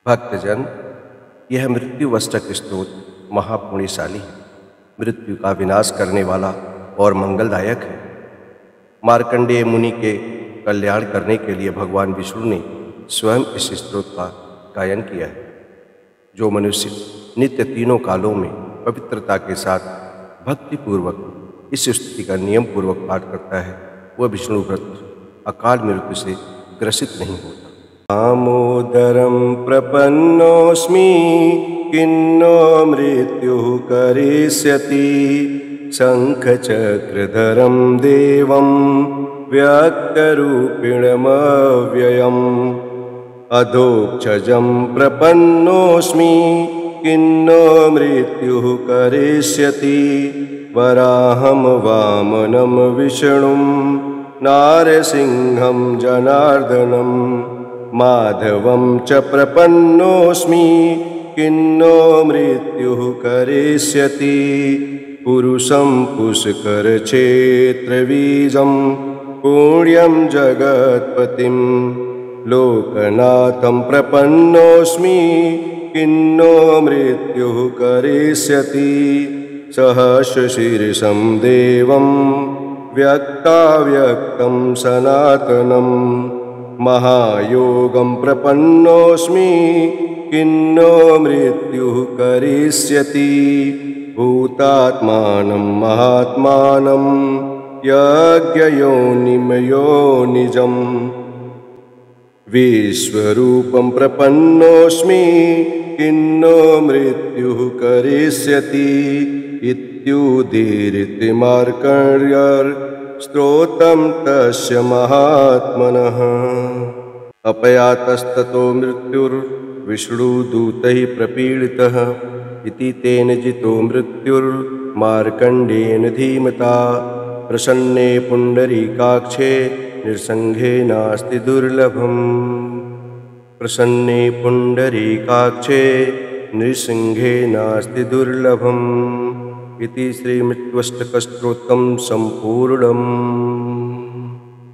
भक्तजन, यह मृत्युवष्टक स्तोत्र महापुण्यशाली है, मृत्यु का विनाश करने वाला और मंगलदायक है। मार्कंडेय मुनि के कल्याण करने के लिए भगवान विष्णु ने स्वयं इस स्तोत्र का गायन किया है। जो मनुष्य नित्य तीनों कालों में पवित्रता के साथ भक्तिपूर्वक इस स्तुति का नियम पूर्वक पाठ करता है, वह विष्णु व्रत अकाल मृत्यु से ग्रसित नहीं होता। दामोदरं प्रपन्नोऽस्मि किन्नो मृत्युः करिष्यति, शङ्खचक्रधरं देवं व्यक्तरूपिणमव्ययम्। अधोक्षजं प्रपन्नोऽस्मि किन्नो मृत्युः करिष्यति, वराहं वामनं विष्णुं नारसिंहं जनार्दनम्। माधवं च प्रपन्नोऽस्मि किन्नो मृत्युः करिष्यति, पुरुषं पुष्करक्षेत्रबीजं पुण्यं जगत्पतिं। लोकनाथं प्रपन्नोऽस्मि किन्नो मृत्युः करिष्यति, सहस्रशीर्षं देवं व्यक्ताव्यक्तं सनातनम्। महायोगं प्रपन्नोऽस्मि किन्नो मृत्युः करिष्यति, भूतात्मानं महात्मानं यज्ञयोनिमयोनिजम्। विश्वरूपं प्रपन्नोऽस्मि किन्नो मृत्युः करिष्यति, इत्युदीरिति मार्कण्डेयस्तोत्रं तस्य महात्मनः। अपयातस्ततो मृत्युर्विष्णुदूतैः प्रपीडितः, इति तेन जितो मृत्युर्मार्कण्डेयेन धीमता। प्रसन्ने पुण्डरीकाक्षे नृसिंहे नास्ति दुर्लभम्। प्रसन्ने पुण्डरीकाक्षे नृसिंहे नास्ति दुर्लभम्। इति श्रीमृत्युवष्टकस्तोत्रं सम्पूर्णम्।